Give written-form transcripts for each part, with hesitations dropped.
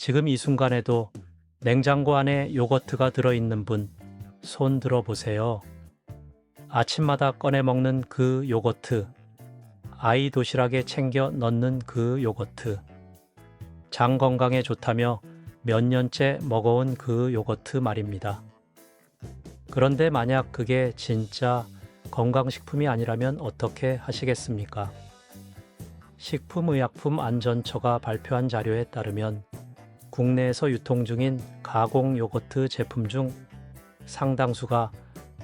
지금 이 순간에도 냉장고 안에 요거트가 들어있는 분, 손 들어보세요. 아침마다 꺼내 먹는 그 요거트, 아이 도시락에 챙겨 넣는 그 요거트, 장 건강에 좋다며 몇 년째 먹어온 그 요거트 말입니다. 그런데 만약 그게 진짜 건강식품이 아니라면 어떻게 하시겠습니까? 식품의약품안전처가 발표한 자료에 따르면 국내에서 유통 중인 가공 요거트 제품 중 상당수가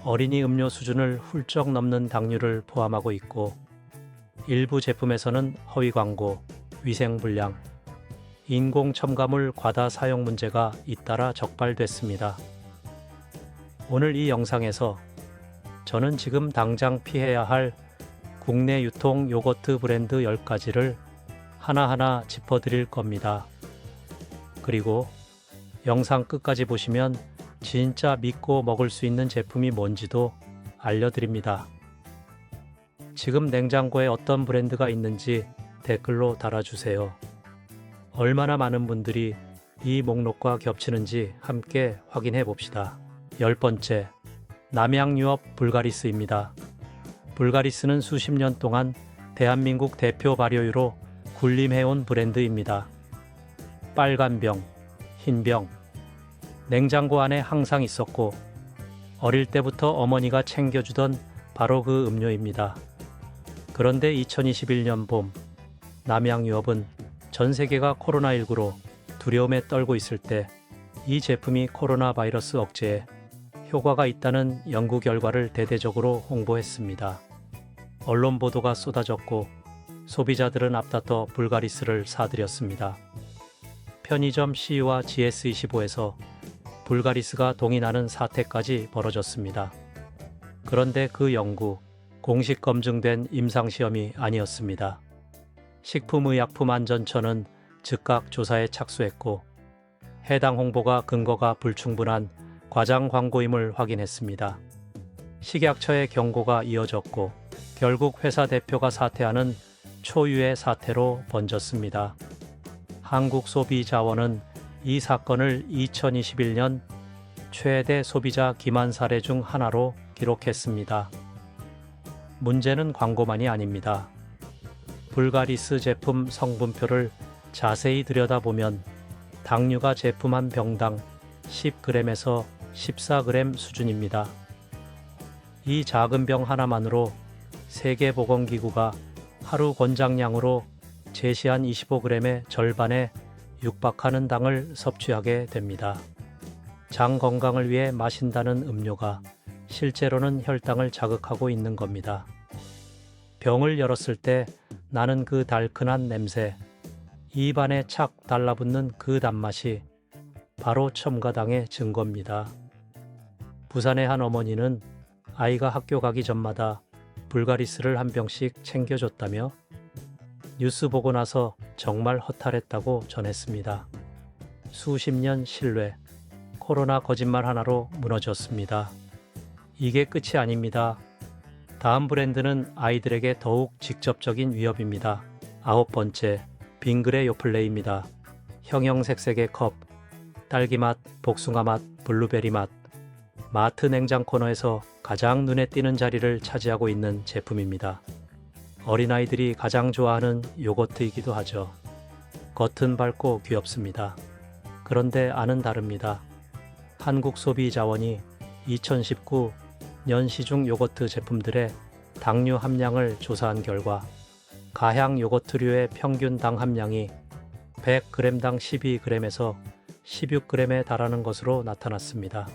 어린이 음료 수준을 훌쩍 넘는 당류를 포함하고 있고, 일부 제품에서는 허위 광고, 위생 불량, 인공 첨가물 과다 사용 문제가 잇따라 적발됐습니다. 오늘 이 영상에서 저는 지금 당장 피해야 할 국내 유통 요거트 브랜드 10가지를 하나하나 짚어드릴 겁니다. 그리고 영상 끝까지 보시면 진짜 믿고 먹을 수 있는 제품이 뭔지도 알려드립니다. 지금 냉장고에 어떤 브랜드가 있는지 댓글로 달아주세요. 얼마나 많은 분들이 이 목록과 겹치는지 함께 확인해 봅시다. 10번째, 남양유업 불가리스입니다. 불가리스는 수십 년 동안 대한민국 대표 발효유로 군림해온 브랜드입니다. 빨간 병, 흰 병, 냉장고 안에 항상 있었고 어릴 때부터 어머니가 챙겨주던 바로 그 음료입니다. 그런데 2021년 봄, 남양유업은 전 세계가 코로나19로 두려움에 떨고 있을 때 이 제품이 코로나 바이러스 억제에 효과가 있다는 연구 결과를 대대적으로 홍보했습니다. 언론 보도가 쏟아졌고 소비자들은 앞다퉈 불가리스를 사들였습니다. 편의점 CU와 GS25에서 불가리스가 동의나는 사태까지 벌어졌습니다. 그런데 그 연구, 공식 검증된 임상시험이 아니었습니다. 식품의약품안전처는 즉각 조사에 착수했고 해당 홍보가 근거가 불충분한 과장 광고임을 확인했습니다. 식약처의 경고가 이어졌고 결국 회사 대표가 사퇴하는 초유의 사태로 번졌습니다. 한국소비자원은 이 사건을 2021년 최대 소비자 기만 사례 중 하나로 기록했습니다. 문제는 광고만이 아닙니다. 불가리스 제품 성분표를 자세히 들여다보면 당류가 제품 한 병당 10g에서 14g 수준입니다. 이 작은 병 하나만으로 세계보건기구가 하루 권장량으로 제시한 25g의 절반에 육박하는 당을 섭취하게 됩니다. 장 건강을 위해 마신다는 음료가 실제로는 혈당을 자극하고 있는 겁니다. 병을 열었을 때 나는 그 달큰한 냄새, 입안에 착 달라붙는 그 단맛이 바로 첨가당의 증거입니다. 부산의 한 어머니는 아이가 학교 가기 전마다 불가리스를 한 병씩 챙겨줬다며 뉴스 보고 나서 정말 허탈했다고 전했습니다. 수십 년 신뢰, 코로나 거짓말 하나로 무너졌습니다. 이게 끝이 아닙니다. 다음 브랜드는 아이들에게 더욱 직접적인 위협입니다. 9번째, 빙그레 요플레이입니다. 형형색색의 컵, 딸기맛, 복숭아맛, 블루베리맛, 마트 냉장 코너에서 가장 눈에 띄는 자리를 차지하고 있는 제품입니다. 어린아이들이 가장 좋아하는 요거트이기도 하죠. 겉은 밝고 귀엽습니다. 그런데 안은 다릅니다. 한국소비자원이 2019년 시중 요거트 제품들의 당류 함량을 조사한 결과 가향 요거트류의 평균 당 함량이 100g당 12g에서 16g에 달하는 것으로 나타났습니다.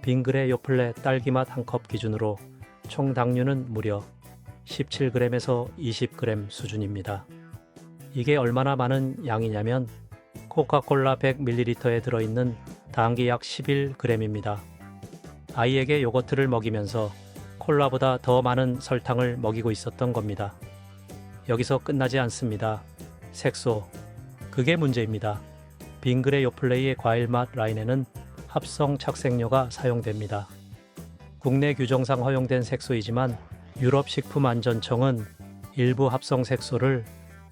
빙그레 요플레 딸기맛 한 컵 기준으로 총 당류는 무려 17g에서 20g 수준입니다. 이게 얼마나 많은 양이냐면 코카콜라 100ml에 들어있는 당이 약 11g입니다. 아이에게 요거트를 먹이면서 콜라보다 더 많은 설탕을 먹이고 있었던 겁니다. 여기서 끝나지 않습니다. 색소, 그게 문제입니다. 빙그레 요플레이의 과일맛 라인에는 합성 착색료가 사용됩니다. 국내 규정상 허용된 색소이지만 유럽식품안전청은 일부 합성 색소를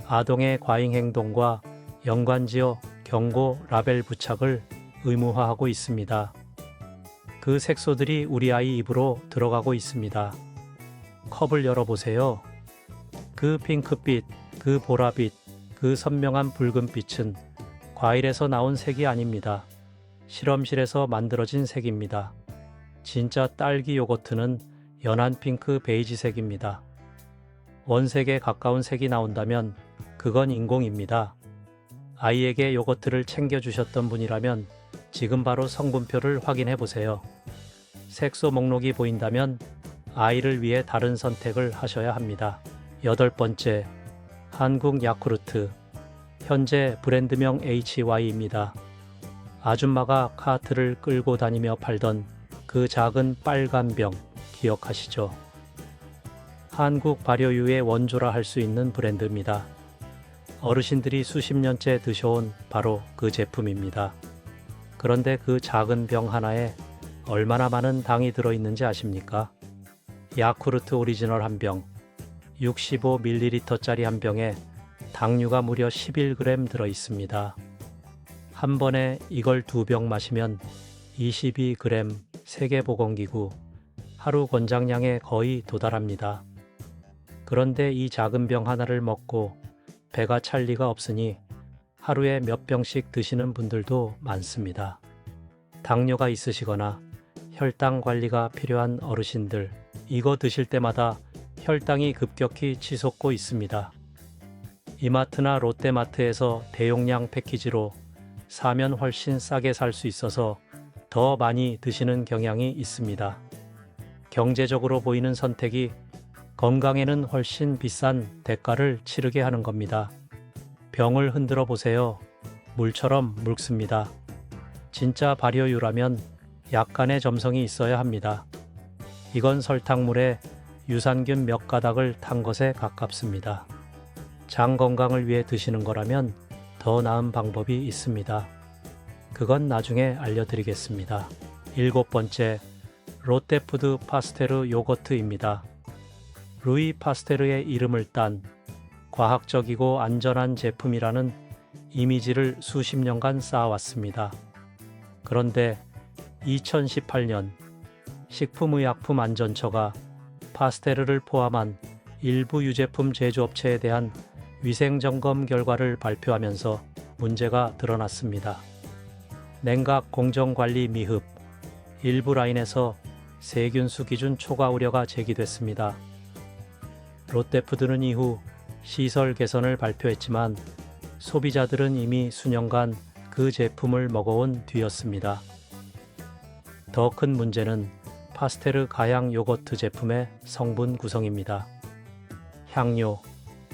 아동의 과잉 행동과 연관지어 경고 라벨 부착을 의무화하고 있습니다. 그 색소들이 우리 아이 입으로 들어가고 있습니다. 컵을 열어보세요. 그 핑크빛, 그 보라빛, 그 선명한 붉은빛은 과일에서 나온 색이 아닙니다. 실험실에서 만들어진 색입니다. 진짜 딸기 요거트는 연한 핑크 베이지색입니다. 원색에 가까운 색이 나온다면 그건 인공입니다. 아이에게 요거트를 챙겨주셨던 분이라면 지금 바로 성분표를 확인해 보세요. 색소 목록이 보인다면 아이를 위해 다른 선택을 하셔야 합니다. 8번째, 한국 야쿠르트. 현재 브랜드명 HY입니다. 아줌마가 카트를 끌고 다니며 팔던 그 작은 빨간 병 기억하시죠? 한국 발효유의 원조라 할 수 있는 브랜드입니다. 어르신들이 수십 년째 드셔온 바로 그 제품입니다. 그런데 그 작은 병 하나에 얼마나 많은 당이 들어있는지 아십니까? 야쿠르트 오리지널 한 병, 65ml짜리 한 병에 당류가 무려 11g 들어있습니다. 한 번에 이걸 2병 마시면 22g 세계보건기구 하루 권장량에 거의 도달합니다. 그런데 이 작은 병 하나를 먹고 배가 찰 리가 없으니 하루에 몇 병씩 드시는 분들도 많습니다. 당뇨가 있으시거나 혈당 관리가 필요한 어르신들, 이거 드실 때마다 혈당이 급격히 치솟고 있습니다. 이마트나 롯데마트에서 대용량 패키지로 사면 훨씬 싸게 살 수 있어서 더 많이 드시는 경향이 있습니다. 경제적으로 보이는 선택이 건강에는 훨씬 비싼 대가를 치르게 하는 겁니다. 병을 흔들어 보세요. 물처럼 묽습니다. 진짜 발효유라면 약간의 점성이 있어야 합니다. 이건 설탕물에 유산균 몇 가닥을 탄 것에 가깝습니다. 장 건강을 위해 드시는 거라면 더 나은 방법이 있습니다. 그건 나중에 알려드리겠습니다. 7번째, 롯데푸드 파스테르 요거트입니다. 루이 파스테르의 이름을 딴 과학적이고 안전한 제품이라는 이미지를 수십 년간 쌓아왔습니다. 그런데 2018년 식품의약품안전처가 파스테르를 포함한 일부 유제품 제조업체에 대한 위생점검 결과를 발표하면서 문제가 드러났습니다. 냉각 공정관리 미흡, 일부 라인에서 세균수 기준 초과 우려가 제기됐습니다. 롯데푸드는 이후 시설 개선을 발표했지만 소비자들은 이미 수년간 그 제품을 먹어온 뒤였습니다. 더 큰 문제는 파스테르 가양 요거트 제품의 성분 구성입니다. 향료,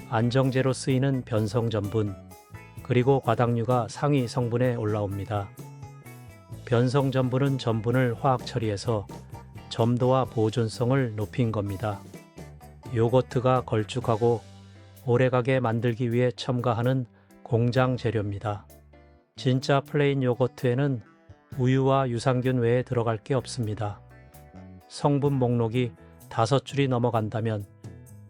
안정제로 쓰이는 변성 전분, 그리고 과당류가 상위 성분에 올라옵니다. 변성 전분은 전분을 화학 처리해서 점도와 보존성을 높인 겁니다. 요거트가 걸쭉하고 오래가게 만들기 위해 첨가하는 공장 재료입니다. 진짜 플레인 요거트에는 우유와 유산균 외에 들어갈 게 없습니다. 성분 목록이 5줄이 넘어간다면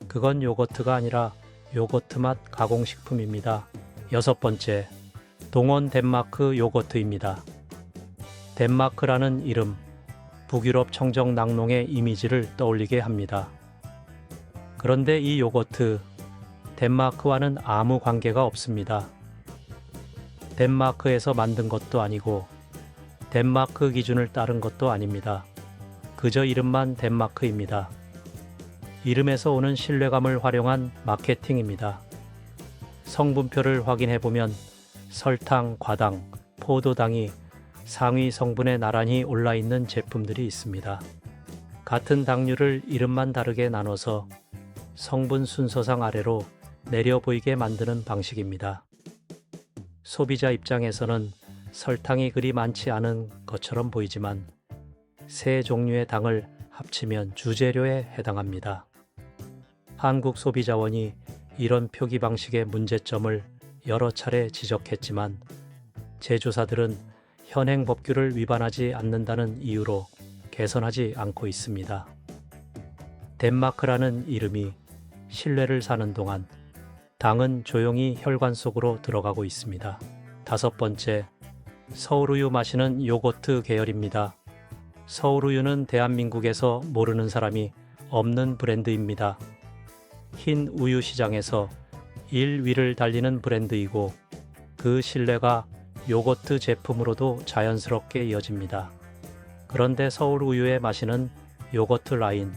그건 요거트가 아니라 요거트 맛 가공식품입니다. 6번째, 동원 덴마크 요거트입니다. 덴마크라는 이름, 북유럽 청정 낙농의 이미지를 떠올리게 합니다. 그런데 이 요거트, 덴마크와는 아무 관계가 없습니다. 덴마크에서 만든 것도 아니고 덴마크 기준을 따른 것도 아닙니다. 그저 이름만 덴마크입니다. 이름에서 오는 신뢰감을 활용한 마케팅입니다. 성분표를 확인해보면 설탕, 과당, 포도당이 상위 성분에 나란히 올라있는 제품들이 있습니다. 같은 당류를 이름만 다르게 나눠서 성분 순서상 아래로 내려 보이게 만드는 방식입니다. 소비자 입장에서는 설탕이 그리 많지 않은 것처럼 보이지만 세 종류의 당을 합치면 주재료에 해당합니다. 한국소비자원이 이런 표기 방식의 문제점을 여러 차례 지적했지만 제조사들은 현행 법규를 위반하지 않는다는 이유로 개선하지 않고 있습니다. 덴마크라는 이름이 신뢰를 사는 동안 당은 조용히 혈관 속으로 들어가고 있습니다. 5번째, 서울우유 마시는 요거트 계열입니다. 서울우유는 대한민국에서 모르는 사람이 없는 브랜드입니다. 흰 우유 시장에서 1위를 달리는 브랜드이고 그 신뢰가 요거트 제품으로도 자연스럽게 이어집니다. 그런데 서울우유에 마시는 요거트 라인,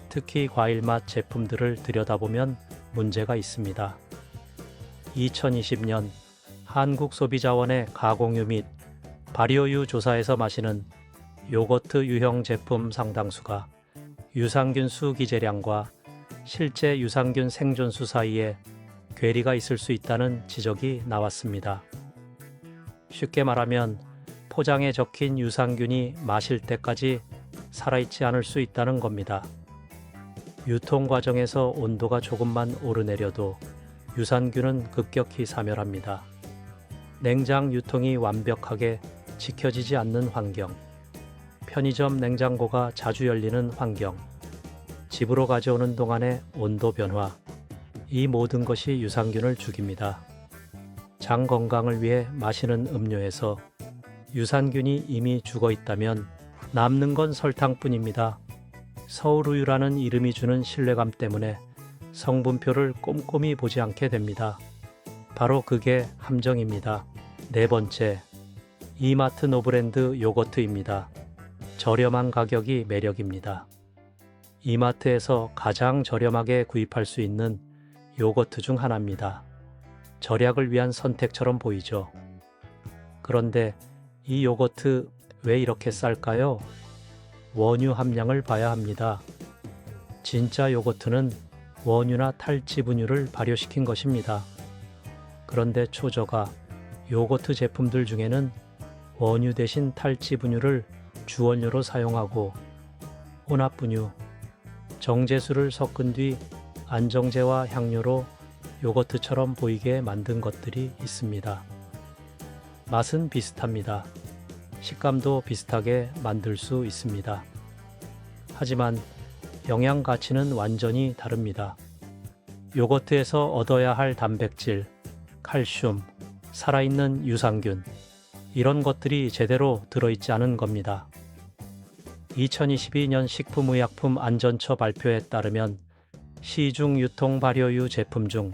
특히 과일맛 제품들을 들여다보면 문제가 있습니다. 2020년 한국소비자원의 가공유 및 발효유 조사에서 마시는 요거트 유형 제품 상당수가 유산균 수 기재량과 실제 유산균 생존수 사이에 괴리가 있을 수 있다는 지적이 나왔습니다. 쉽게 말하면 포장에 적힌 유산균이 마실 때까지 살아있지 않을 수 있다는 겁니다. 유통 과정에서 온도가 조금만 오르내려도 유산균은 급격히 사멸합니다. 냉장 유통이 완벽하게 지켜지지 않는 환경, 편의점 냉장고가 자주 열리는 환경, 집으로 가져오는 동안의 온도 변화, 이 모든 것이 유산균을 죽입니다. 장 건강을 위해 마시는 음료에서 유산균이 이미 죽어 있다면 남는 건 설탕뿐입니다. 서울우유라는 이름이 주는 신뢰감 때문에 성분표를 꼼꼼히 보지 않게 됩니다. 바로 그게 함정입니다. 4번째, 이마트 노브랜드 요거트입니다. 저렴한 가격이 매력입니다. 이마트에서 가장 저렴하게 구입할 수 있는 요거트 중 하나입니다. 절약을 위한 선택처럼 보이죠. 그런데 이 요거트 왜 이렇게 쌀까요? 원유 함량을 봐야 합니다. 진짜 요거트는 원유나 탈지분유를 발효시킨 것입니다. 그런데 초저가 요거트 제품들 중에는 원유 대신 탈지분유를 주원료로 사용하고 혼합분유, 정제수를 섞은 뒤 안정제와 향료로 요거트처럼 보이게 만든 것들이 있습니다. 맛은 비슷합니다. 식감도 비슷하게 만들 수 있습니다. 하지만 영양 가치는 완전히 다릅니다. 요거트에서 얻어야 할 단백질, 칼슘, 살아있는 유산균, 이런 것들이 제대로 들어있지 않은 겁니다. 2022년 식품의약품 안전처 발표에 따르면 시중 유통 발효유 제품 중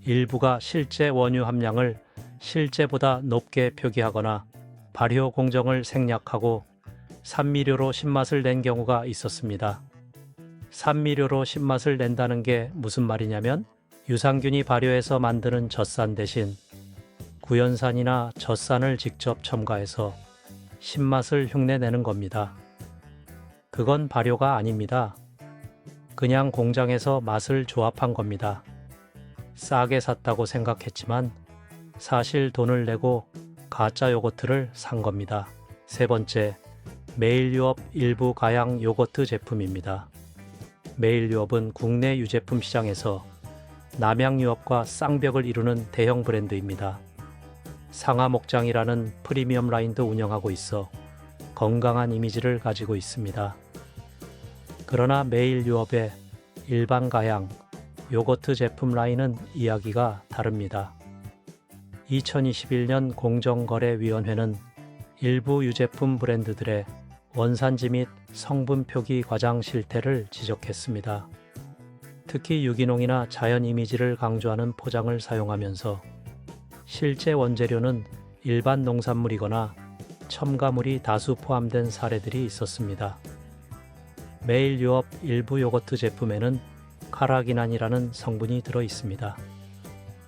일부가 실제 원유 함량을 실제보다 높게 표기하거나 발효 공정을 생략하고 산미료로 신맛을 낸 경우가 있었습니다. 산미료로 신맛을 낸다는 게 무슨 말이냐면 유산균이 발효해서 만드는 젖산 대신 구연산이나 젖산을 직접 첨가해서 신맛을 흉내내는 겁니다. 그건 발효가 아닙니다. 그냥 공장에서 맛을 조합한 겁니다. 싸게 샀다고 생각했지만 사실 돈을 내고 가짜 요거트를 산 겁니다. 3번째, 메일유업 일부 가양 요거트 제품입니다. 메일유업은 국내 유제품 시장에서 남양유업과 쌍벽을 이루는 대형 브랜드입니다. 상하목장이라는 프리미엄 라인도 운영하고 있어 건강한 이미지를 가지고 있습니다. 그러나 메일유업의 일반 가양 요거트 제품 라인은 이야기가 다릅니다. 2021년 공정거래위원회는 일부 유제품 브랜드들의 원산지 및 성분 표기 과장 실태를 지적했습니다. 특히 유기농이나 자연 이미지를 강조하는 포장을 사용하면서 실제 원재료는 일반 농산물이거나 첨가물이 다수 포함된 사례들이 있었습니다. 메일유업 일부 요거트 제품에는 카라기난이라는 성분이 들어 있습니다.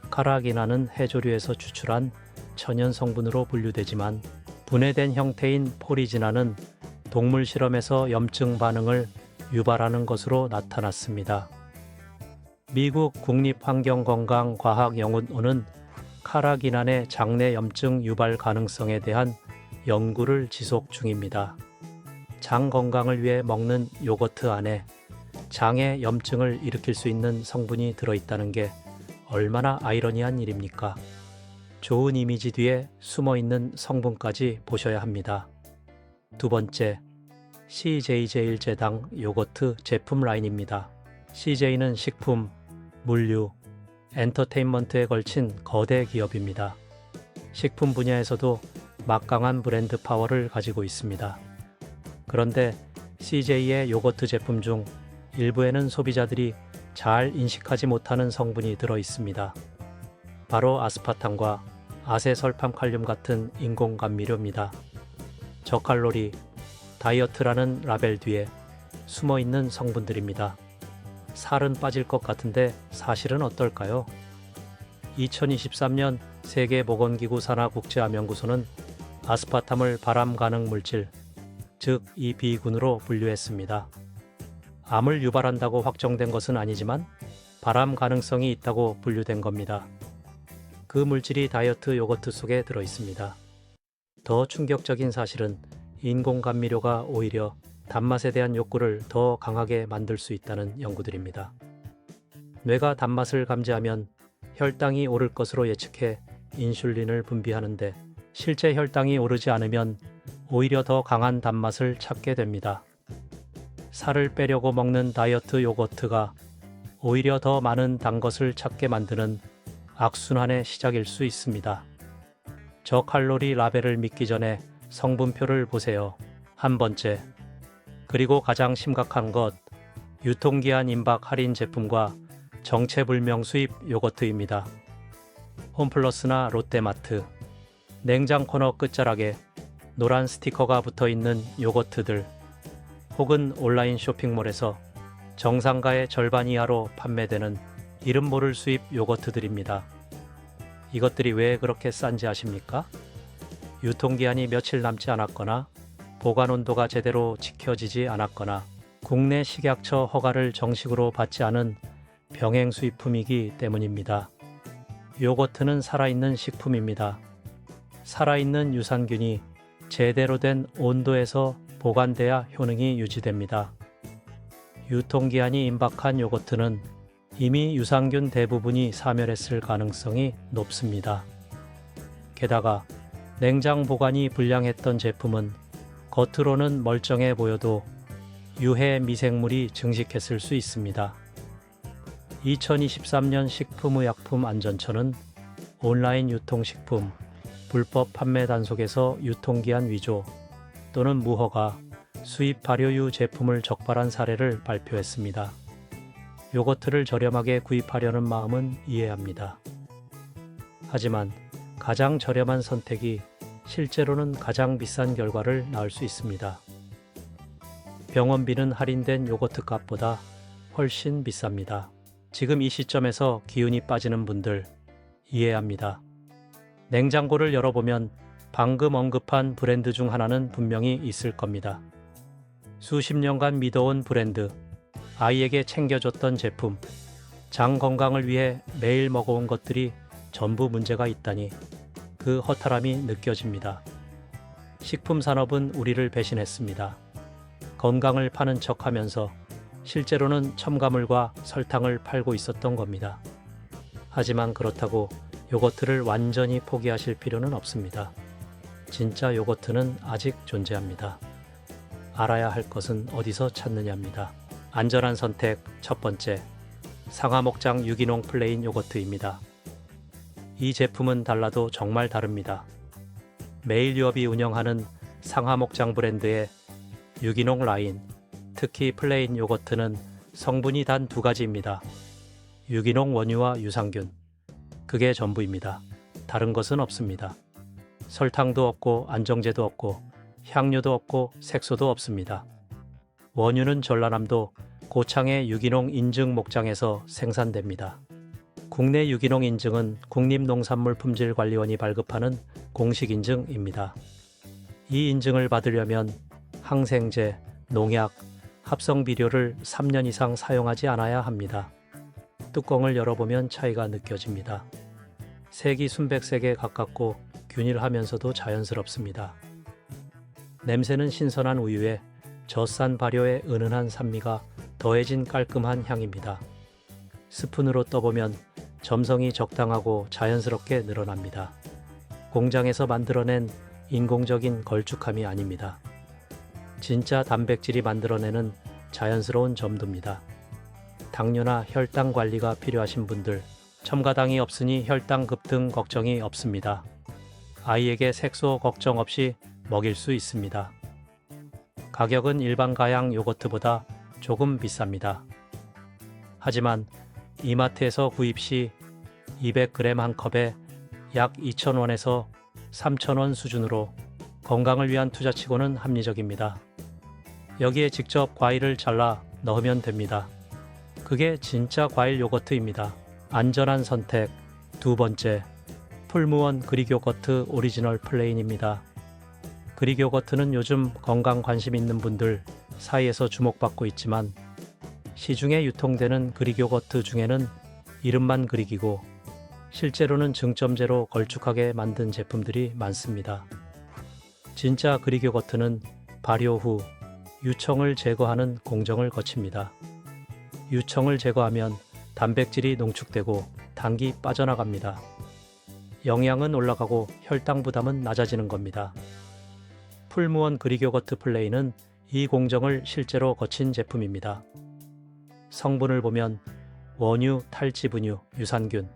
카라기난은 해조류에서 추출한 천연 성분으로 분류되지만 분해된 형태인 포리지난은 동물 실험에서 염증 반응을 유발하는 것으로 나타났습니다. 미국 국립환경건강과학연구원은 카라기난의 장내 염증 유발 가능성에 대한 연구를 지속 중입니다. 장 건강을 위해 먹는 요거트 안에 장에 염증을 일으킬 수 있는 성분이 들어있다는 게 얼마나 아이러니한 일입니까? 좋은 이미지 뒤에 숨어있는 성분까지 보셔야 합니다. 2번째, CJ제일제당 요거트 제품 라인입니다. CJ는 식품, 물류, 엔터테인먼트에 걸친 거대 기업입니다. 식품 분야에서도 막강한 브랜드 파워를 가지고 있습니다. 그런데 CJ의 요거트 제품 중 일부에는 소비자들이 잘 인식하지 못하는 성분이 들어 있습니다. 바로 아스파탐과 아세설팜칼륨 같은 인공 감미료입니다. 저칼로리, 다이어트라는 라벨 뒤에 숨어 있는 성분들입니다. 살은 빠질 것 같은데 사실은 어떨까요? 2023년 세계보건기구 산하국제암연구소는 아스파탐을 발암 가능 물질, 즉 EB군으로 분류했습니다. 암을 유발한다고 확정된 것은 아니지만 발암 가능성이 있다고 분류된 겁니다. 그 물질이 다이어트 요거트 속에 들어 있습니다. 더 충격적인 사실은 인공 감미료가 오히려 단맛에 대한 욕구를 더 강하게 만들 수 있다는 연구들입니다. 뇌가 단맛을 감지하면 혈당이 오를 것으로 예측해 인슐린을 분비하는데 실제 혈당이 오르지 않으면 오히려 더 강한 단맛을 찾게 됩니다. 살을 빼려고 먹는 다이어트 요거트가 오히려 더 많은 단 것을 찾게 만드는 악순환의 시작일 수 있습니다. 저칼로리 라벨을 믿기 전에 성분표를 보세요. 한 번째. 그리고 가장 심각한 것, 유통기한 임박 할인 제품과 정체불명 수입 요거트입니다. 홈플러스나 롯데마트, 냉장 코너 끝자락에 노란 스티커가 붙어 있는 요거트들, 혹은 온라인 쇼핑몰에서 정상가의 절반 이하로 판매되는 이름 모를 수입 요거트들입니다. 이것들이 왜 그렇게 싼지 아십니까? 유통기한이 며칠 남지 않았거나 보관 온도가 제대로 지켜지지 않았거나 국내 식약처 허가를 정식으로 받지 않은 병행 수입품이기 때문입니다. 요거트는 살아있는 식품입니다. 살아있는 유산균이 제대로 된 온도에서 보관돼야 효능이 유지됩니다. 유통기한이 임박한 요거트는 이미 유산균 대부분이 사멸했을 가능성이 높습니다. 게다가 냉장 보관이 불량했던 제품은 겉으로는 멀쩡해 보여도 유해 미생물이 증식했을 수 있습니다. 2023년 식품의약품안전처는 온라인 유통식품 불법 판매 단속에서 유통기한 위조 또는 무허가 수입 발효유 제품을 적발한 사례를 발표했습니다. 요거트를 저렴하게 구입하려는 마음은 이해합니다. 하지만 가장 저렴한 선택이 실제로는 가장 비싼 결과를 낳을 수 있습니다. 병원비는 할인된 요거트 값보다 훨씬 비쌉니다. 지금 이 시점에서 기운이 빠지는 분들 이해합니다. 냉장고를 열어보면 방금 언급한 브랜드 중 하나는 분명히 있을 겁니다. 수십 년간 믿어온 브랜드, 아이에게 챙겨줬던 제품, 장 건강을 위해 매일 먹어온 것들이 전부 문제가 있다니 그 허탈함이 느껴집니다. 식품 산업은 우리를 배신했습니다. 건강을 파는 척하면서 실제로는 첨가물과 설탕을 팔고 있었던 겁니다. 하지만 그렇다고 요거트를 완전히 포기하실 필요는 없습니다. 진짜 요거트는 아직 존재합니다. 알아야 할 것은 어디서 찾느냐입니다. 안전한 선택 첫 번째, 상하목장 유기농 플레인 요거트입니다. 이 제품은 달라도 정말 다릅니다. 매일유업이 운영하는 상하목장 브랜드의 유기농 라인, 특히 플레인 요거트는 성분이 단 두 가지입니다. 유기농 원유와 유산균. 그게 전부입니다. 다른 것은 없습니다. 설탕도 없고 안정제도 없고 향료도 없고 색소도 없습니다. 원유는 전라남도 고창의 유기농 인증 목장에서 생산됩니다. 국내 유기농 인증은 국립농산물품질관리원이 발급하는 공식 인증입니다. 이 인증을 받으려면 항생제, 농약, 합성비료를 3년 이상 사용하지 않아야 합니다. 뚜껑을 열어보면 차이가 느껴집니다. 색이 순백색에 가깝고 균일하면서도 자연스럽습니다. 냄새는 신선한 우유에 젖산 발효의 은은한 산미가 더해진 깔끔한 향입니다. 스푼으로 떠보면 점성이 적당하고 자연스럽게 늘어납니다. 공장에서 만들어낸 인공적인 걸쭉함이 아닙니다. 진짜 단백질이 만들어내는 자연스러운 점도입니다. 당뇨나 혈당 관리가 필요하신 분들, 첨가당이 없으니 혈당 급등 걱정이 없습니다. 아이에게 색소 걱정 없이 먹일 수 있습니다. 가격은 일반 가양 요거트보다 조금 비쌉니다. 하지만 이마트에서 구입 시 200g 한 컵에 약 2,000원에서 3,000원 수준으로 건강을 위한 투자치고는 합리적입니다. 여기에 직접 과일을 잘라 넣으면 됩니다. 그게 진짜 과일 요거트입니다. 안전한 선택. 두 번째, 풀무원 그릭 요거트 오리지널 플레인입니다. 그릭 요거트는 요즘 건강 관심 있는 분들 사이에서 주목받고 있지만 시중에 유통되는 그릭 요거트 중에는 이름만 그릭이고 실제로는 증점제로 걸쭉하게 만든 제품들이 많습니다. 진짜 그릭 요거트는 발효 후 유청을 제거하는 공정을 거칩니다. 유청을 제거하면 단백질이 농축되고 당이 빠져나갑니다. 영양은 올라가고 혈당 부담은 낮아지는 겁니다. 풀무원 그릭 요거트 플레인은 이 공정을 실제로 거친 제품입니다. 성분을 보면 원유, 탈지분유, 유산균.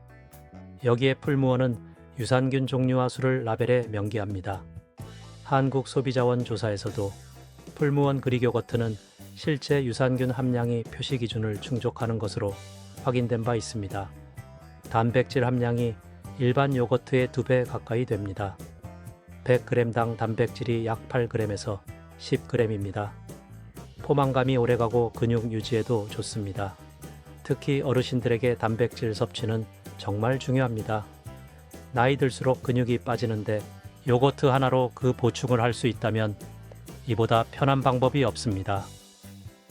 여기에 풀무원은 유산균 종류와 수를 라벨에 명기합니다. 한국소비자원 조사에서도 풀무원 그릭 요거트는 실제 유산균 함량이 표시 기준을 충족하는 것으로 확인된 바 있습니다. 단백질 함량이 일반 요거트의 2배 가까이 됩니다. 100g당 단백질이 약 8g에서 10g입니다. 포만감이 오래가고 근육 유지에도 좋습니다. 특히 어르신들에게 단백질 섭취는 정말 중요합니다. 나이 들수록 근육이 빠지는데 요거트 하나로 그 보충을 할 수 있다면 이보다 편한 방법이 없습니다.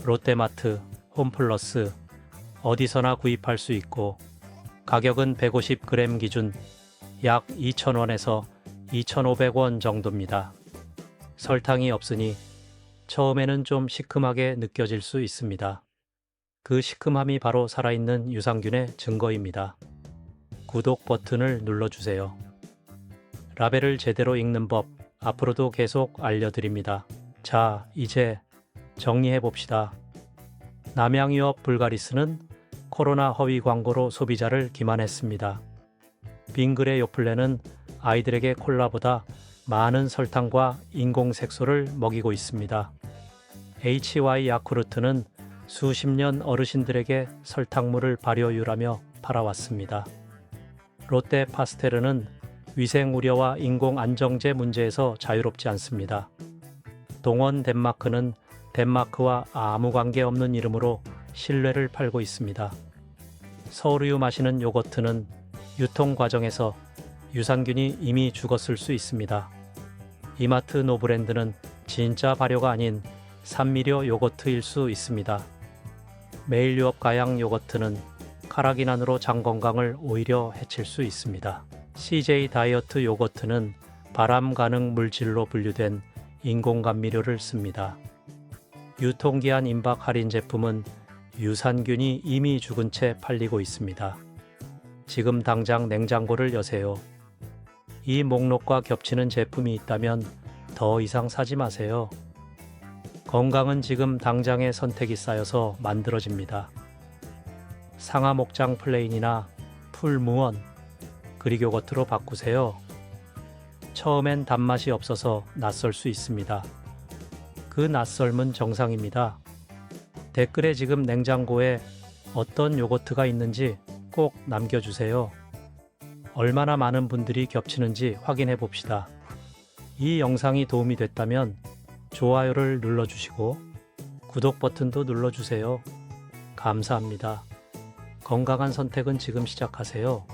롯데마트, 홈플러스 어디서나 구입할 수 있고 가격은 150g 기준 약 2,000원에서 2,500원 정도입니다. 설탕이 없으니 처음에는 좀 시큼하게 느껴질 수 있습니다. 그 시큼함이 바로 살아있는 유산균의 증거입니다. 구독 버튼을 눌러주세요. 라벨을 제대로 읽는 법 앞으로도 계속 알려드립니다. 자, 이제 정리해봅시다. 남양유업 불가리스는 코로나 허위 광고로 소비자를 기만했습니다. 빙그레 요플레는 아이들에게 콜라보다 많은 설탕과 인공색소를 먹이고 있습니다. HY 야쿠르트는 수십 년 어르신들에게 설탕물을 발효유라며 팔아왔습니다. 롯데 파스테르는 위생 우려와 인공 안정제 문제에서 자유롭지 않습니다. 동원 덴마크는 덴마크와 아무 관계 없는 이름으로 신뢰를 팔고 있습니다. 서울우유 마시는 요거트는 유통 과정에서 유산균이 이미 죽었을 수 있습니다. 이마트 노브랜드는 진짜 발효가 아닌 산미료 요거트일 수 있습니다. 매일 유업 가양 요거트는 카라기난으로 장 건강을 오히려 해칠 수 있습니다. CJ 다이어트 요거트는 발암 가능 물질로 분류된 인공감미료를 씁니다. 유통기한 임박 할인 제품은 유산균이 이미 죽은 채 팔리고 있습니다. 지금 당장 냉장고를 여세요. 이 목록과 겹치는 제품이 있다면 더 이상 사지 마세요. 건강은 지금 당장의 선택이 쌓여서 만들어집니다. 상하 목장 플레인이나 풀무원, 그릭 요거트로 바꾸세요. 처음엔 단맛이 없어서 낯설 수 있습니다. 그 낯설은 정상입니다. 댓글에 지금 냉장고에 어떤 요거트가 있는지 꼭 남겨주세요. 얼마나 많은 분들이 겹치는지 확인해 봅시다. 이 영상이 도움이 됐다면 좋아요를 눌러주시고 구독 버튼도 눌러주세요. 감사합니다. 건강한 선택은 지금 시작하세요.